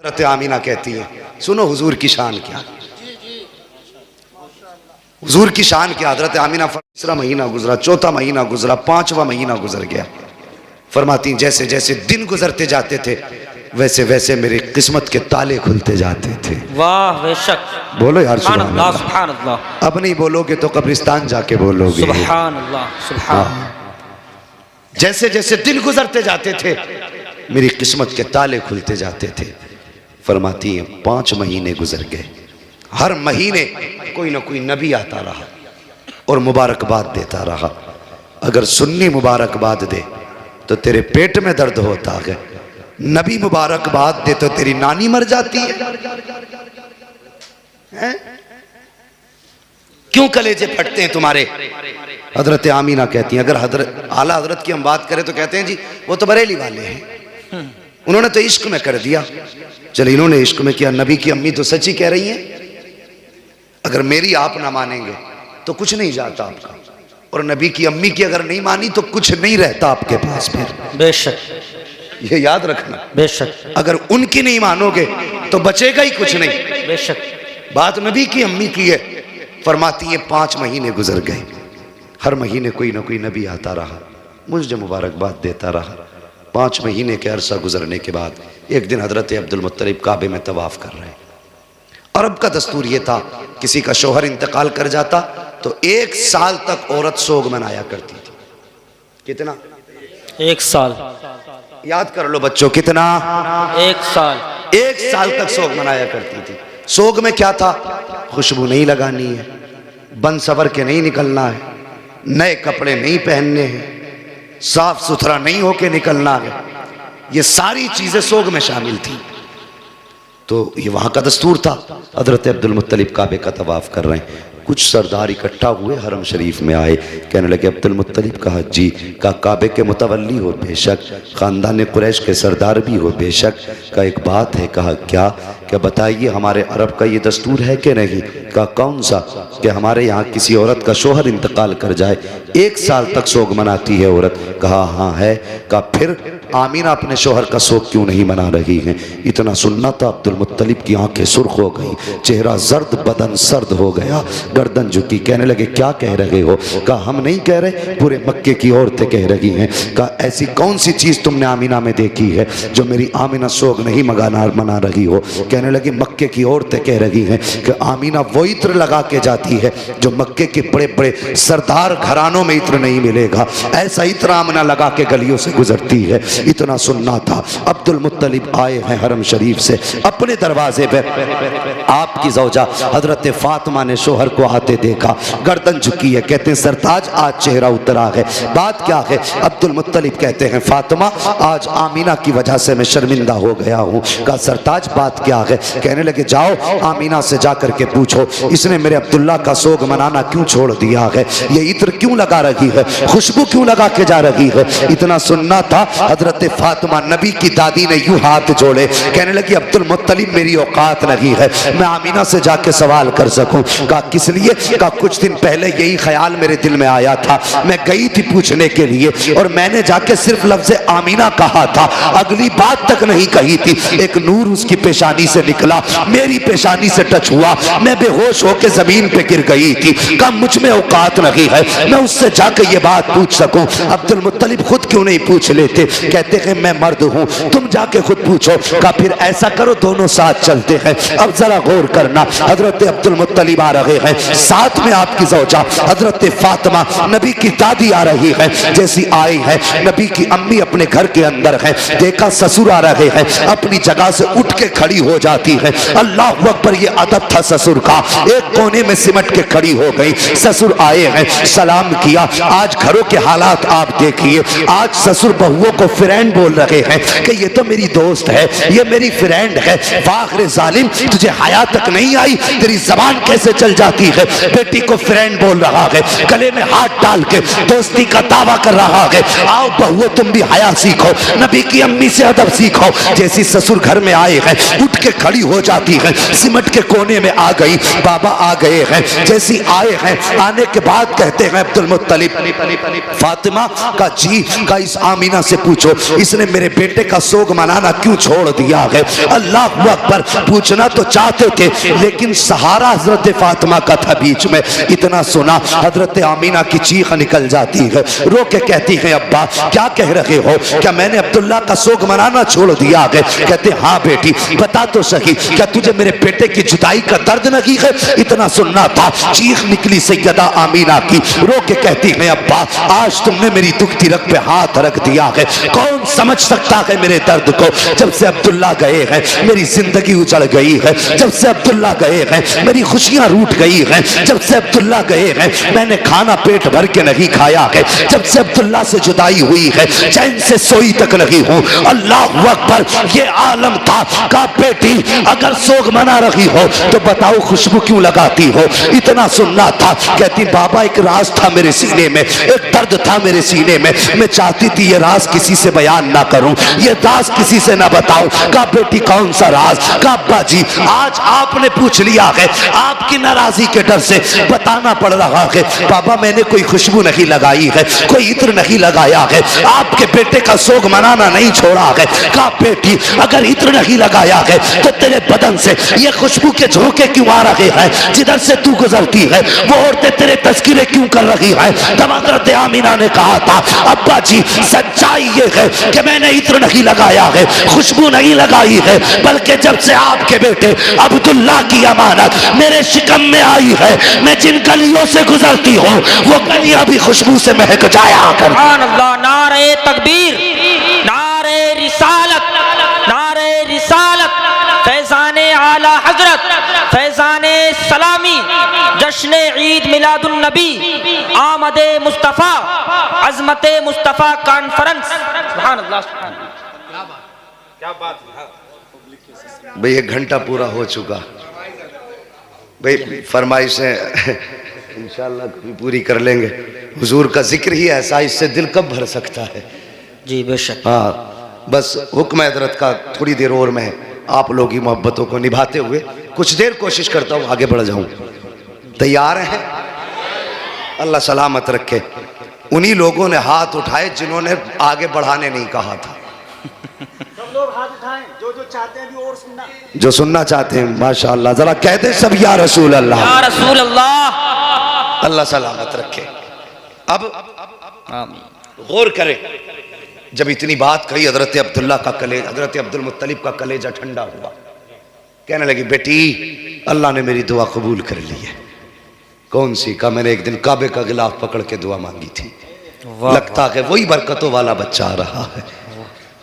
हज़रत आमीना कहती है, सुनो हुजूर की शान क्या, हुजूर की शान क्या। हज़रत आमीना तीसरा महीना गुजरा, चौथा महीना गुजरा, पांचवा महीना गुजर गया। फरमाती जैसे जैसे दिन गुजरते जाते थे वैसे वैसे मेरी किस्मत के ताले खुलते जाते थे। वाह बेशक, बोलो यार सुभान अल्लाह। सुभान अल्लाह। अब नहीं बोलोगे तो कब्रिस्तान जाके बोलोगे सुभान अल्लाह, सुभान। जैसे जैसे दिन गुजरते जाते थे मेरी किस्मत के ताले खुलते जाते थे। फरमाती हैं 5 महीने गुजर गए, हर महीने कोई ना कोई नबी आता रहा और मुबारकबाद देता रहा। अगर सुन्नी मुबारकबाद दे तो तेरे पेट में दर्द होता है, नबी मुबारकबाद दे तो तेरी नानी मर जाती है? क्यों कलेजे फटते हैं तुम्हारे? हजरत आमीना कहती हैं, अगर हजरत आला हजरत की हम बात करें तो कहते हैं जी वो तो बरेली वाले हैं, उन्होंने तो इश्क में कर दिया। चलो इन्होंने इश्क में किया, नबी की अम्मी तो सच्ची कह रही हैं। अगर मेरी आप ना मानेंगे तो कुछ नहीं जाता आपका, और नबी की अम्मी की अगर नहीं मानी तो कुछ नहीं रहता आपके पास फिर। बेशक, ये याद रखना। बेशक, अगर उनकी नहीं मानोगे तो बचेगा ही कुछ नहीं। बेशक। बात नबी की अम्मी की है। फरमाती है 5 महीने गुजर गए, हर महीने कोई ना कोई नबी आता रहा, मुझे मुबारकबाद देता रहा। 5 महीने के अरसा गुजरने के बाद एक दिन हजरत अब्दुल मुत्तलिब काबे में तवाफ कर रहे हैं। अरब का दस्तूर ये था, किसी का शोहर इंतकाल कर जाता तो 1 साल तक औरत सोग मनाया करती थी। कितना? 1 साल। याद कर लो बच्चों, कितना? 1 साल। 1 साल तक सोग मनाया करती थी। सोग में क्या था? खुशबू नहीं लगानी है, बन सवर के नहीं निकलना है, नए कपड़े नहीं पहनने हैं, साफ सुथरा नहीं होके निकलना है। ये सारी चीजें सोग में शामिल थी। तो ये वहां का दस्तूर था। हजरत अब्दुल मुत्तलिब काबे का तवाफ कर रहे हैं, कुछ सरदार इकट्ठा हुए, हरम शरीफ में आए, कहने लगे अब्दुल मुत्तलिब का जी का काबे के मुतवल्ली हो बेशक, ख़ानदान कुरैश के सरदार भी हो बेशक, का एक बात है। कहा क्या? क्या बताइए, हमारे अरब का ये दस्तूर है कि नहीं? का कौन सा? कि हमारे यहाँ किसी औरत का शोहर इंतकाल कर जाए 1 साल तक सोग मनाती है औरत। कहा हाँ है। का फिर आमीना अपने शोहर का सोग क्यों नहीं मना रही हैं? इतना सुनना था अब्दुल मुत्तलिब की आंखें सुर्ख हो गई, चेहरा जर्द, बदन सर्द हो गया, गर्दन झुकी। कहने लगे क्या कह रहे हो? कहा हम नहीं कह रहे, पूरे मक्के की औरतें कह रही हैं। कहा ऐसी कौन सी चीज़ तुमने आमीना में देखी है जो मेरी आमीना सोग नहीं मना रही हो? कहने लगी मक्के की औरतें कह रही हैं कि आमीना वो इत्र लगा के जाती है जो मक्के के बड़े बड़े सरदार घरानों में इत्र नहीं मिलेगा, ऐसा इत्र आमीना लगा के गलियों से गुजरती है। इतना सुनना था। अब्दुल मुत्तलिब आए हैं हरम शरीफ से, अपने दरवाजे पे आपकी ज़ौजा हजरत फातिमा ने शोहर को आते देखा, गर्दन झुकी है। कहते हैं सरताज आज चेहरा उतरा है, बात क्या है? अब्दुल मुत्तलिब कहते हैं फातिमा आज आमीना की वजह से मैं शर्मिंदा हो गया हूँ। कहा सरताज बात क्या है? कहने लगे जाओ आमीना से जाकर के पूछो इसने मेरे अब्दुल्ला का सोग मनाना क्यों छोड़ दिया है, ये इत्र क्यों लगा रही है, खुशबू क्यों लगा के जा रही है। इतना सुनना था। हजरत फातिमा नबी की दादी ने यूं हाथ जोड़े, कहने लगी अब्दुल मुत्तलिब मेरी औकात नहीं है मैं आमीना से जाके सवाल कर सकूं। कहा किस लिए? कहा कुछ दिन पहले यही ख्याल मेरे दिल में आया था, मैं गई थी पूछने के लिए और मैंने जाके सिर्फ लफ्ज़ आमीना कहा था, अगली बात तक नहीं कही थी। एक नूर उसकी पेशानी से निकला, मेरी पेशानी से टच हुआ, मैं बेहोश होकर जमीन पे गिर गई थी। कहा मुझ में औकात नहीं है मैं उससे जाकर ये बात पूछ सकूं। अब्दुल मुत्तलिब खुद क्यों नहीं पूछ लेते? कहते हैं मैं मर्द हूं, तुम जाके खुद पूछो। कहा फिर ऐसा करो दोनों साथ चलते हैं। अब जरा गौर करना, हजरत अब्दुल मुत्तलिब आ रहे हैं, साथ में आपकी ज़ौजा हजरत फातिमा नबी की दादी आ रही है। जैसी आई है नबी की अम्मी अपने घर के अंदर है, देखा ससुर आ रहे हैं, अपनी जगह से उठ के खड़ी हो जाती है। अल्लाह अकबर, ये अदब था ससुर का, एक कोने में सिमट के खड़ी हो गई। ससुर आए हैं, सलाम किया। आज घरों के हालात आप देखिए, आज ससुर बहुओं को फ्रेंड बोल रहे हैं कि ये तो मेरी दोस्त है, ये मेरी फ्रेंड है। वाखिर जालिम, तुझे हया तक नहीं आई, तेरी जबान कैसे चल जाती है? बेटी को फ्रेंड बोल रहा है, गले में हाथ डाल के दोस्ती का दावा कर रहा है। आओ बहुओं तुम भी हया सीखो, नबी की अम्मी से अदब सीखो। जैसी ससुर घर में आए हैं, उठ के खड़ी हो जाती है, सिमट के कोने में आ गई। बाबा आ गए हैं, जैसी आए हैं, आने के बाद कहते हैं अब्दुल मुत्तलिब, फातिमा का जी का इस आमीना से पूछो इसने मेरे बेटे का सोग मनाना क्यों छोड़ दिया है। अल्लाह अकबर, पूछना तो चाहते थे लेकिन सहारा हजरत फातिमा का था बीच में। इतना सुना हजरत आमीना की चीख निकल जाती है, रो के कहती है अब्बा क्या कह रहे हो, क्या मैंने अब्दुल्ला का सोग मनाना छोड़ दिया है। कहते हाँ बेटी बता तो सही, क्या तुझे मेरे बेटे की जुदाई का दर्द नहीं है। इतना सुनना था, चीख निकली सैयदा आमीना की, रो के कहती है अब्बा आज तुमने मेरी दुखती रग पे हाथ रख दिया है, कौन समझ सकता है मेरे दर्द को। जब से अब्दुल्ला गए हैं मेरी जिंदगी उजड़ गई है, जब से अब्दुल्ला गए हैं मेरी खुशियां रूठ गई हैं, जब से अब्दुल्ला गए हैं मैंने खाना पेट भर के नहीं खाया है, जब से अब्दुल्ला से जुदाई हुई है चैन से सोई तक नहीं हूं। अल्लाह अकबर, ये आलम था का बेटी अगर सोग मना रही हो तो बताओ खुशबू क्यों लगाती हो। इतना सुनना था, कहती बाबा एक राज था मेरे सीने में, एक दर्द था मेरे सीने में, मैं चाहती थी ये राज किसी से बयान ना करूं, ये राज किसी से ना बताऊं। का बेटी कौन सा राज। का अब्बा जी आज आपने पूछ लिया है, आपकी नाराजगी के डर से बताना पड़ रहा है। बाबा मैंने कोई खुशबू नहीं लगाई है, कोई इत्र नहीं लगाया है, आपके बेटे का सोग मनाना नहीं छोड़ा है। का बेटी अगर इत्र नहीं लगाया है तो तेरे बदन से ये खुशबू के झोंके क्यों आ रहे हैं, जिधर से तू गुजरती है वो औरतें तेरे तस्करे क्यों कर रही हैं। तब हज़रत आमीना ने कहा था अब्बा जी सच्चाई ये है कि मैंने इत्र नहीं लगाया है, खुशबू नहीं लगाई है, बल्कि जब से आपके बेटे अब्दुल्ला की अमानत मेरे शिकम में आई है, मैं जिन गलियों से गुजरती हूँ वो गलियां भी खुशबू से महक जाया कर। सुभान अल्लाह, नारे तकबीर, नारे रिसालत, नारे रिसालत, फैजाने आला हजरत, फैजाने सलामी, जश्न ईद मिलादुन नबी, आमदे मुस्तफ़ा, अज़मते मुस्तफ़ा कॉन्फ्रेंस। सुभान अल्लाह, क्या बात है भाई 1 घंटा पूरा हो चुका भाई, फरमाइशें इंशाअल्लाह कभी पूरी कर लेंगे। हुजूर का जिक्र ही ऐसा, इससे दिल कब भर सकता है। जी बेशक। हाँ बस हुक्म हजरत का थोड़ी देर और मैं आप लोगों की मोहब्बतों को निभाते हुए कुछ देर कोशिश करता हूँ आगे बढ़ जाऊँ। तैयार हैं? अल्लाह सलामत रखे। उन्हीं लोगों ने हाथ उठाए जिन्होंने आगे बढ़ाने नहीं कहा था। सब लोग हाथ उठाएं जो चाहते हैं और सुनना, जो सुनना चाहते हैं माशाअल्लाह जरा कहते सब या रसूल अल्लाह, या रसूल अल्लाह। अल्लाह सलामत रखे। अब आमीन। गौर करें, जब इतनी बात कही हजरत अब्दुल्ला का कलेजा, हजरत अब्दुल मुत्तलिब का कलेजा ठंडा हुआ। कहने लगी बेटी अल्लाह ने मेरी दुआ कबूल कर ली है। कौन सी? का मैंने एक दिन काबे का गिलाफ पकड़ के दुआ मांगी थी, लगता है वही बरकतों वाला बच्चा आ रहा है।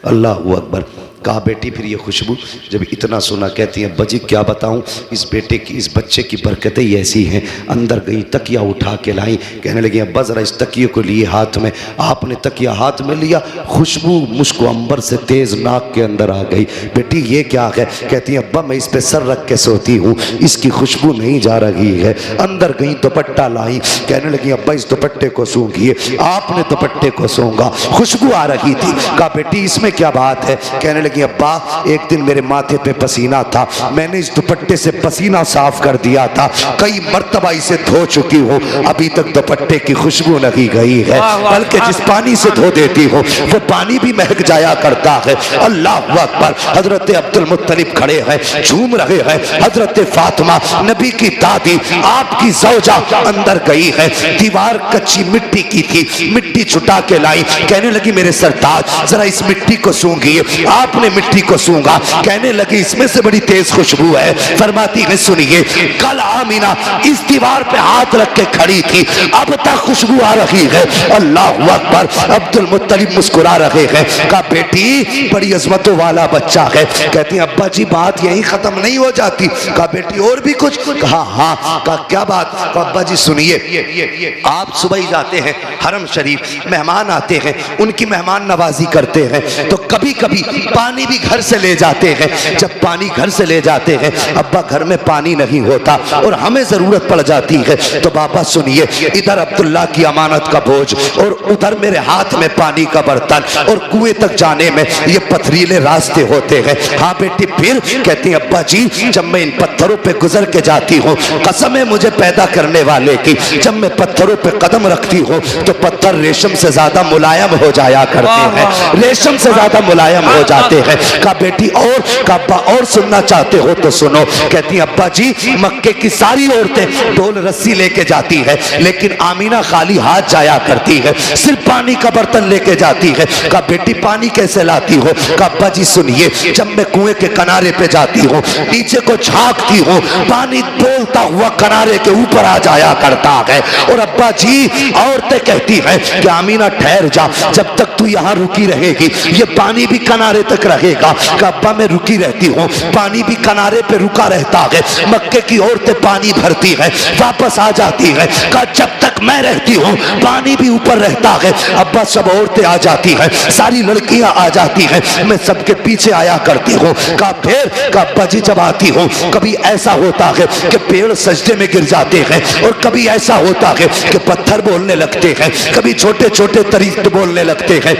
अल्लाह अकबर। कहा बेटी फिर ये खुशबू, जब इतना सुना कहती है बजी क्या बताऊं, इस बेटे की इस बच्चे की बरकतें ही ऐसी हैं। अंदर गई तकिया उठा के लाई, कहने लगी अब्बा जरा इस तकिए को लिए हाथ में। आपने तकिया हाथ में लिया, खुशबू मुझको अंबर से तेज नाक के अंदर आ गई। बेटी ये क्या है? कहती है अब्बा मैं इस पे सर रख के सोती हूँ, इसकी खुशबू नहीं जा रही है। अंदर गई दुपट्टा लाई, कहने लगी अब्बा इस दुपट्टे को सूंघिए। आपने दुपट्टे को सूंघा, खुशबू आ रही थी। कहा बेटी इसमें क्या बात है? कहने लगी अब्बा एक दिन मेरे माथे पे पसीना था, मैंने इस दुपट्टे से पसीना साफ कर दिया था, कई मर्तबा इसे धो चुकी हूँ, अभी तक दुपट्टे की खुशबू नहीं गई है, बल्कि जिस पानी से धो देती हो वो पानी भी महक जाया करता है। अल्लाह अकबर। हजरत अब्दुल मुत्तलिब खड़े हैं, झूम रहे हैं। हजरत फातिमा नबी की दादी, आपकी ज़ौजा अंदर गई है। दीवार कच्ची मिट्टी की थी, मिट्टी छुटा के लाई, कहने लगी मेरे सरताज जरा इस मिट्टी को सूंघिए। आपने मिट्टी को सूंघा, कहने लगी इसमें से बड़ी तेज खुशबू है। फरमाती है सुनिए, कल आमीना इस दीवार पे हाथ रख के खड़ी थी, अब तक खुशबू आ रही है। अल्लाह अकबर। अब्दुल मुत्तलिब मुस्कुरा रहे हैं। कहा बेटी बड़ी अजमतों वाला बच्चा है। कहती अब्बा जी बात यही खत्म नहीं हो जाती। कहा बेटी और भी कुछ? कहा हाँ। कहा क्या बात? कहा अब्बा जी सुनिए, आप सुबह ही जाते हैं हरम शरीफ, मेहमान आते हैं, उनकी मेहमान नवाजी करते हैं, तो कभी कभी पानी पानी भी घर से ले जाते हैं। जब पानी घर से ले जाते हैं, अब्बा घर में पानी नहीं होता और हमें जरूरत पड़ जाती है, तो बाबा सुनिए, इधर अब्दुल्ला की अमानत का बोझ और उधर मेरे हाथ में पानी का बर्तन, और कुएं तक जाने में ये पथरीले रास्ते होते हैं। हाँ बेटी, फिर कहती है अब्बा जी, जब मैं इन पत्थरों पे गुजर के जाती हूँ, कसम है मुझे पैदा करने वाले की, जब मैं पत्थरों पे कदम रखती हूँ तो पत्थर रेशम से ज्यादा मुलायम हो जाया करते हैं, रेशम से ज्यादा मुलायम हो जाते हैं। कहा बेटी और, कहा अब्बा और सुनना चाहते हो तो सुनो। कहती अब्बा जी, मक्के की सारी औरतें ढोल रस्सी लेके जाती है, लेकिन आमीना खाली हाथ जाया करती है, सिर्फ पानी का बर्तन लेके जाती है। कहा बेटी पानी कैसे लाती हो? कहा अब्बा जी सुनिए, जब मैं कुएं के किनारे पे जाती हूँ, नीचे को झांकती हूँ, पानी बोलता हुआ किनारे के ऊपर आ जाया करता है। और अब्बा जी औरतें कहती हैं कि आमीना ठहर जा, जब तक तू यहाँ रुकी रहेगी ये पानी भी किनारे तक रहेगा। कहा अब्बा मैं रुकी रहती हूँ, पानी भी किनारे पे रुका रहता है। मक्के की औरतें पानी भरती है, वापस आ जाती है। कहा जब तक मैं रहती हूँ पानी भी ऊपर रहता है। अब्बा सब औरतें आ जाती हैं, सारी लड़कियां आ जाती हैं, मैं सबके पीछे आया करती हूँ। कहा फिर, कहा अब्बा जी जब आती हूँ कभी ऐसा होता है कि पेड़ सजदे में गिर जाते हैं, और कभी ऐसा होता है कि पत्थर बोलने लगते हैं, कभी छोटे छोटे तरीके बोलने लगते हैं,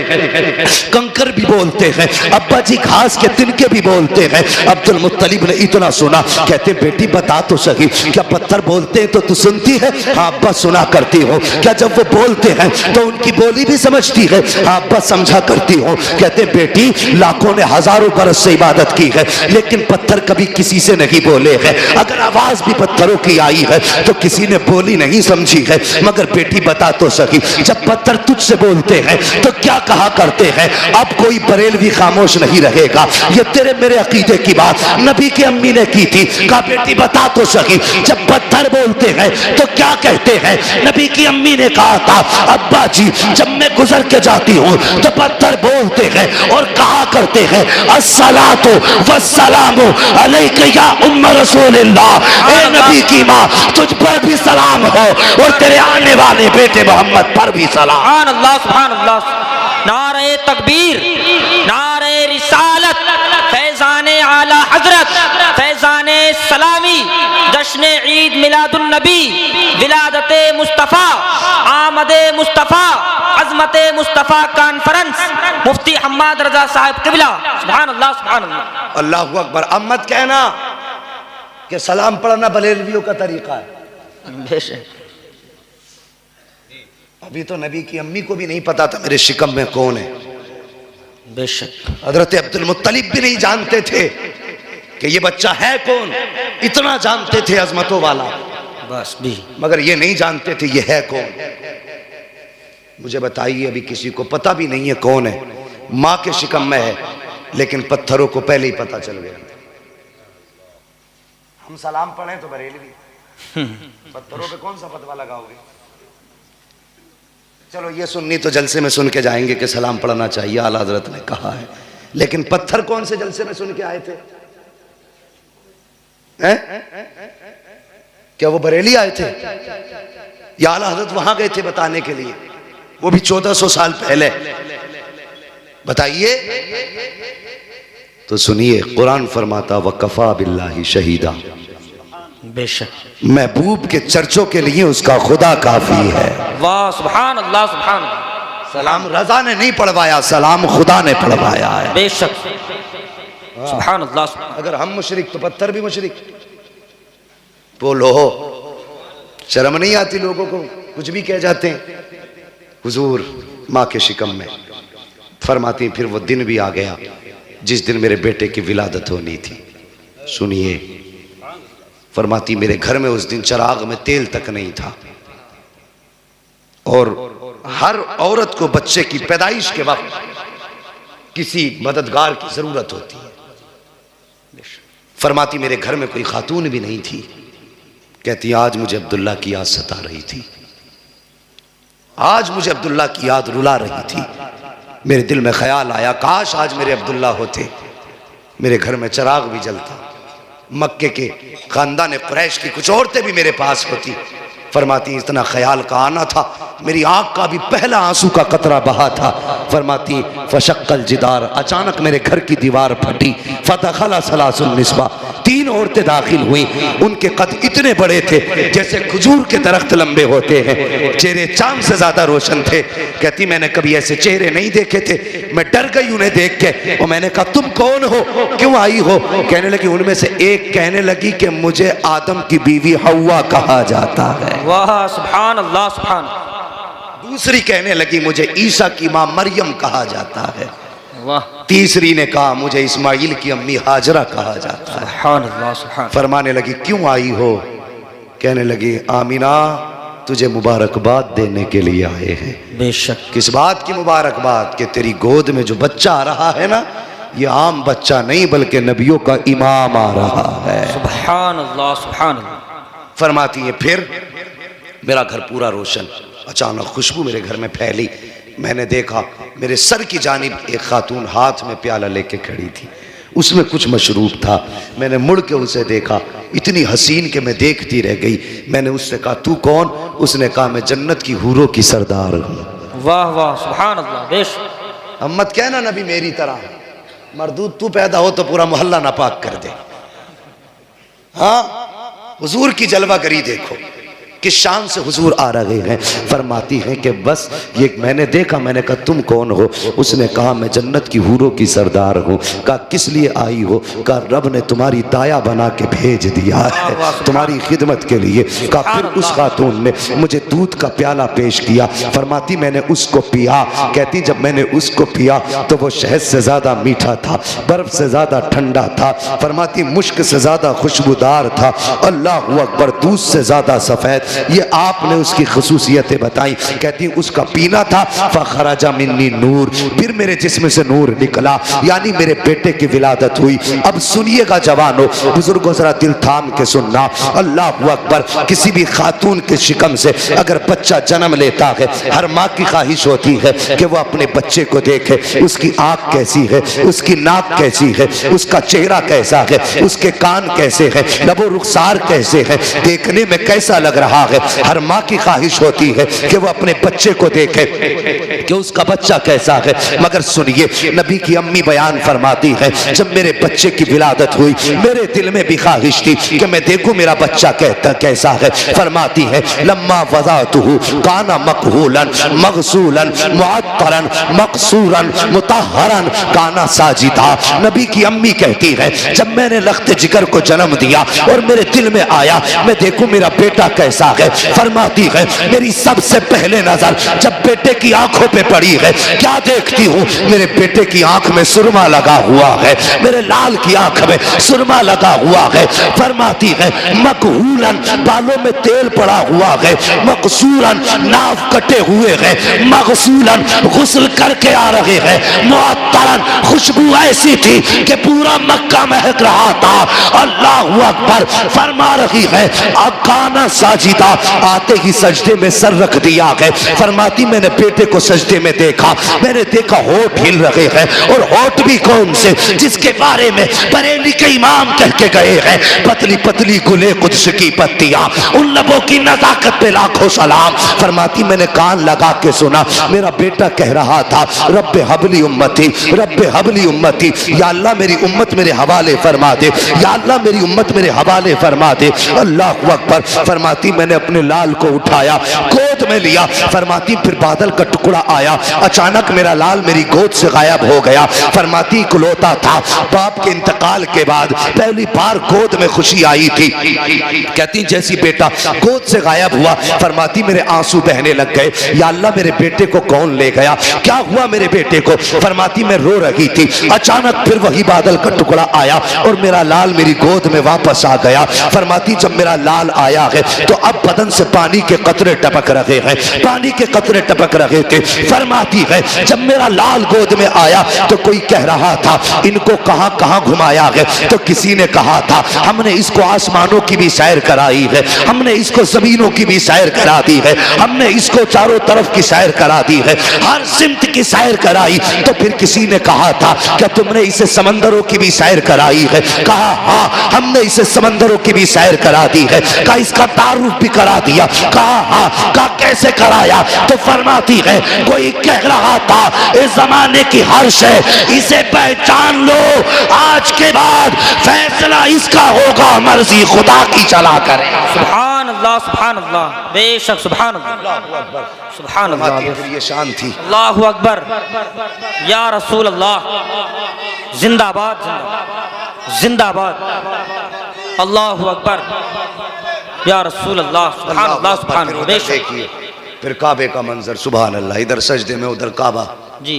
कंकर भी बोलते हैं, अब्बा जी घास के तिनके भी बोलते हैं। अब्दुल मुत्तलिब ने इतना सुना, कहते बेटी बता तो सही, क्या पत्थर बोलते हैं तो तू सुनती है? हाँ अब्बा सुना करती हो। क्या जब वो बोलते हैं तो उनकी बोली भी समझती है? हाँ अब्बा समझा करती हूँ। कहते बेटी लाखों ने हजारों बरस से इबादत की है, लेकिन पत्थर कभी किसी से नहीं बोले हैं। अगर आवाज भी पत्थरों की आई है तो किसी ने बोली नहीं समझी है। मगर बेटी बता तो सही, जब पत्थर तुझसे बोलते हैं तो क्या कहा करते हैं? अब कोई बरेलवी खामोश नहीं रहेगा, ये तेरे मेरे अकीदे की बात नबी की अम्मी ने की थी। कहा बेटी बता तो सही, जब पत्थर बोलते हैं तो क्या कहते हैं? नबी की अम्मी ने कहा था अब्बा जी जब मैं गुजर के जाती हूँ तो पत्थर बोलते हैं और कहा करते हैं अस्सलातु वस्सलामु अलैका या उम्म रसूलिल्लाह। ए नबी की माँ तुझ पर भी सलाम हो और तेरे आने वाले बेटे मोहम्मद पर भी सलाम। सुभान अल्लाह, सुभान अल्लाह। नारे तकबीर, नारे रिसालत, फैज़ाने आला हजरत, फैज़ाने सलामी, जश्न ईद मिलादुन नबी, विलादते मुस्तफ़ा, आमदे मुस्तफ़ा, अज़मते मुस्तफ़ा कॉन्फ्रेंस, मुफ्ती हम्माद रजा साहब किबला। सुभान अल्लाह, सुभान अल्लाह। अल्लाहु अकबर। अब मत कहना कि सलाम पढ़ना बरेलवियों का तरीका है। बेशक अभी तो नबी की अम्मी को भी नहीं पता था मेरे शिकम में कौन है। बेशक हजरत अब्दुल मुत्तलिब भी नहीं जानते थे कि ये बच्चा है कौन, इतना जानते थे अजमतों वाला, बस भी, मगर ये नहीं जानते थे ये है कौन। मुझे बताइए, अभी किसी को पता भी नहीं है कौन है, माँ के शिकम में है, लेकिन पत्थरों को पहले ही पता चल गया। हम सलाम पढ़ें तो बरेलवी, पत्थरों पे कौन सा फतवा लगाओगे? चलो ये सुन्नी तो जलसे में सुन के जाएंगे कि सलाम पढ़ना चाहिए, आला हजरत ने कहा है, लेकिन पत्थर कौन से जलसे में सुन के आए थे? क्या वो बरेली आए थे या आला हजरत वहां गए थे बताने के लिए? वो भी 1400 साल पहले। बताइए तो सुनिए, कुरान फरमाता वकफा बिल्लाहि शहीदा, बेशक महबूब के चर्चों के लिए उसका खुदा काफी है। वाह, सुभान अल्लाह, सुभान अल्लाह। सलाम रजा ने नहीं पढ़वाया, सलाम खुदा ने पढ़वाया है। बेशक सुभान अल्लाह, सुभान। अगर हम मुशरिक तो पत्थर भी मुशरिक। बोलो, शर्म नहीं आती लोगों को? कुछ भी कह जाते हैं। हुजूर माँ के शिकम में फरमाती, फिर वो दिन भी आ गया जिस दिन मेरे बेटे की विलादत होनी थी। सुनिए, फरमाती मेरे घर में उस दिन चिराग में तेल तक नहीं था, और हर औरत को बच्चे की पैदाइश के वक्त किसी मददगार की जरूरत होती है। फरमाती मेरे घर में कोई खातून भी नहीं थी। कहती आज मुझे अब्दुल्ला की याद सता रही थी, आज मुझे अब्दुल्ला की याद रुला रही थी। मेरे दिल में ख्याल आया काश आज मेरे अब्दुल्ला होते, मेरे घर में चिराग भी जलता, मक्के के खानदान कुरैश की कुछ औरतें भी मेरे पास होती। फरमाती इतना ख्याल का आना था, मेरी आंख का भी पहला आंसू का कतरा बहा था। फरमाती फशक्कल जिदार, अचानक मेरे घर की दीवार फटी। फदखला सलासुन निस्बा, 3 औरतें दाखिल हुई। उनके कद इतने बड़े थे जैसे खजूर के दरख्त लंबे होते हैं, चेहरे चांद से ज्यादा रोशन थे। कहती मैंने कभी ऐसे चेहरे नहीं देखे थे, मैं डर गई उन्हें देख के। और मैंने कहा तुम कौन हो, क्यों आई हो? कहने लगी, उनमें से एक कहने लगी कि मुझे आदम की बीवी हव्वा कहा जाता है। वाह सुभान अल्लाह सुभान। दूसरी कहने लगी मुझे ईसा की मां मरियम कहा जाता है। वाह। तीसरी ने कहा मुझे इस्माइल की अम्मी हाजरा कहा जाता है। सुभान अल्लाह सुभान। फरमाने लगी क्यों आई हो? कहने लगी आमीना तुझे मुबारकबाद देने के लिए आए हैं। बेशक। किस बात की मुबारकबाद? कि तेरी गोद में जो बच्चा आ रहा है ना, ये आम बच्चा नहीं बल्कि नबियों का इमाम आ रहा है। सुभान अल्लाह सुभान अल्लाह। फरमाती है फिर मेरा घर पूरा रोशन। अचानक खुशबू मेरे घर में फैली। मैंने देखा मेरे सर की जानिब एक खातून हाथ में प्याला लेके खड़ी थी, उसमें कुछ मशरूब था। मैंने मुड़ के उसे देखा, इतनी हसीन कि मैं देखती रह गई। मैंने उससे कहा तू कौन? उसने कहा मैं जन्नत की हूरों की सरदार हूँ। वाह वाह सुभान अल्लाह। बेशक। अब मत कहना नबी मेरी तरह मरदूद तू पैदा हो तो पूरा मोहल्ला नापाक कर दे। हाँ, हुजूर की जलवागरी देखो, किस शान से हुजूर आ रहे हैं। फरमाती हैं कि बस ये मैंने देखा। मैंने कहा तुम कौन हो? उसने कहा मैं जन्नत की हूरों की सरदार हूँ। कहा किस लिए आई हो? कहा रब ने तुम्हारी दाया बना के भेज दिया है तुम्हारी खिदमत के लिए। कहा फिर उस खातून ने मुझे दूध का प्याला पेश किया। फरमाती मैंने उसको पिया। कहती जब मैंने उसको पिया तो वो शहद से ज़्यादा मीठा था, बर्फ से ज़्यादा ठंडा था। फरमाती मुश्क से ज़्यादा खुशबूदार था। अल्लाह अकबर, दूध से ज़्यादा सफ़ेद। ये आपने उसकी खसूसियतें बताई। कहती उसका पीना था फखराजा मिन्नी नूर, फिर मेरे जिस्म से नूर निकला, यानी मेरे बेटे की विलादत हुई। अब सुनिएगा जवानों, बुजुर्गों जरा दिल थाम के सुनना। अल्लाह अकबर, किसी भी खातून के शिकम से अगर बच्चा जन्म लेता है, हर माँ की ख्वाहिश होती है कि वो अपने बच्चे को देखे, उसकी आँख कैसी है, उसकी नाक कैसी है, उसका चेहरा कैसा है, उसके कान कैसे है, लबो रुखसार कैसे है, देखने में कैसा लग रहा है। हर माँ की ख्वाहिश होती है कि वो अपने बच्चे को देखे कि उसका बच्चा कैसा है। मगर सुनिए, नबी की अम्मी बयान फरमाती है जब मेरे बच्चे की विलादत हुई मेरे दिल में भी ख्वाहिश थी कि मैं देखूं मेरा बच्चा कैसा है। फरमाती है लम्मा वज़अतहु काना मकहूलन मगसूलन मुअत्तरन मकसूरन मुतहहरन काना साजिदा। नबी की अम्मी कहती है जब मैंने लख्त जिगर को जन्म दिया और मेरे दिल में आया मैं देखूं मेरा बेटा कैसा है। फरमाती है मेरी सबसे पहले नजर जब बेटे की आंखों पे पड़ी है, क्या देखती हूँ? मेरे बेटे की आंख में सुरमा लगा हुआ है, मेरे लाल की आंख में सुरमा लगा हुआ है। फरमाती है मकहूलन, बालों में तेल पड़ा हुआ है, मकसूरन, नाव कटे हुए हैं, मगसूलन, गुस्ल करके आ रहे हैं, मुअत्तरन, खुशबू ऐसी थी कि पूरा मक्का महक रहा था। अल्लाहु अकबर। फरमा रही है अकाना साजिदा, आते ही सजदे में सर रख दिया है। फरमाती मैंने बेटे को सजदे में देखा, मैंने देखा होठ हिल रहे हैं, और होठ भी कौन से? जिसके बारे में बरेली के इमाम कह के गए हैं पतली पतली गुले कुद्स की पत्तियां, उन लबों की नजाकत पे लाखों सलाम। फरमाती मैंने कान लगा के सुना, मेरा बेटा कह रहा था रब्बे हबली उम्मती, रब्बे हबली उम्मती, या अल्लाह मेरी उम्मत मेरे हवाले फरमा दे, या अल्लाह मेरी उम्मत मेरे हवाले फरमा दे। अल्लाह अकबर। फरमाती मैंने अपने लाल को उठाया, गोद में लिया। फरमाती फिर बादल का टुकड़ा आया, अचानक मेरा लाल मेरी गोद से गायब हो गया। फरमाती इकलौता था, बाप के इंतकाल के बाद पहली बार गोद में खुशी आई थी। कहती जैसी बेटा गोद से गायब हुआ, फरमाती मेरे आंसू बहने लग गए, या अल्लाह मेरे बेटे को कौन ले गया, क्या हुआ मेरे बेटे को? फरमाती मैं रो रही थी, अचानक फिर वही बादल का टुकड़ा आया और मेरा लाल मेरी गोद में वापस आ गया। फरमाती जब मेरा लाल आया है तो अब बदन से पानी के कतरे टपक रहे हैं, पानी के कतरे टपक रहे थे। फरमाती है जब मेरा लाल गोद में आया तो कोई कह रहा था इनको कहां कहां घुमाया है, तो किसी ने कहा था हमने इसको आसमानों की भी सैर कराई है, हमने इसको जमीनों की भी सैर करा दी है, हमने इसको चारों तरफ की सैर करा दी है, हर सिमत की सैर कराई। तो फिर किसी ने कहा था क्या तुमने इसे समंदरों की भी सैर कराई है? कहा हाँ, हमने इसे समंदरों की भी सैर करा दी है। कहा इसका तारुफ भी करा दिया। कहा हाँ। कहा कैसे कराया? तो फरमाती है कोई कह रहा था इस जमाने की हर्ष है, इसे पहचान लो, आज के बाद फैसला इसका होगा, मर्जी खुदा की चला करे। सुभान अल्लाह, बेशक सुभान अल्लाह, सुभान अल्लाह। फिर ये शान थी। अल्लाहु अकबर, या रसूल अल्लाह, जिंदाबाद जिंदाबाद, अल्लाहु अकबर, या रसूल अल्लाह, सुभान अल्लाह, सुभान अल्लाह। बेशक देखिए फिर काबे का मंजर, सुभान अल्लाह, इधर सजदे में उधर काबा। जी,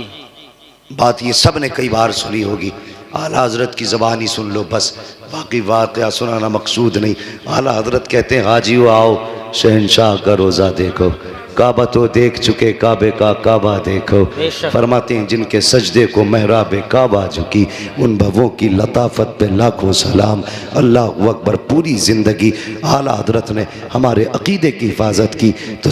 बात ये सब ने कई बार सुनी होगी, आला हजरत की ज़बानी सुन लो बस, बाकी वाक़या सुनाना मकसूद नहीं। आला हजरत कहते हैं हाजियो आओ शहनशाह का रोज़ा देखो, काबा तो देख चुके, काबे का काबा देखो। फरमाते हैं जिनके सजदे को महराब काबा झुकी, उन भवों की लताफत पे लाखों सलाम। अल्लाह अकबर। पूरी ज़िंदगी आला हजरत ने हमारे अकीदे की हिफाजत की। तो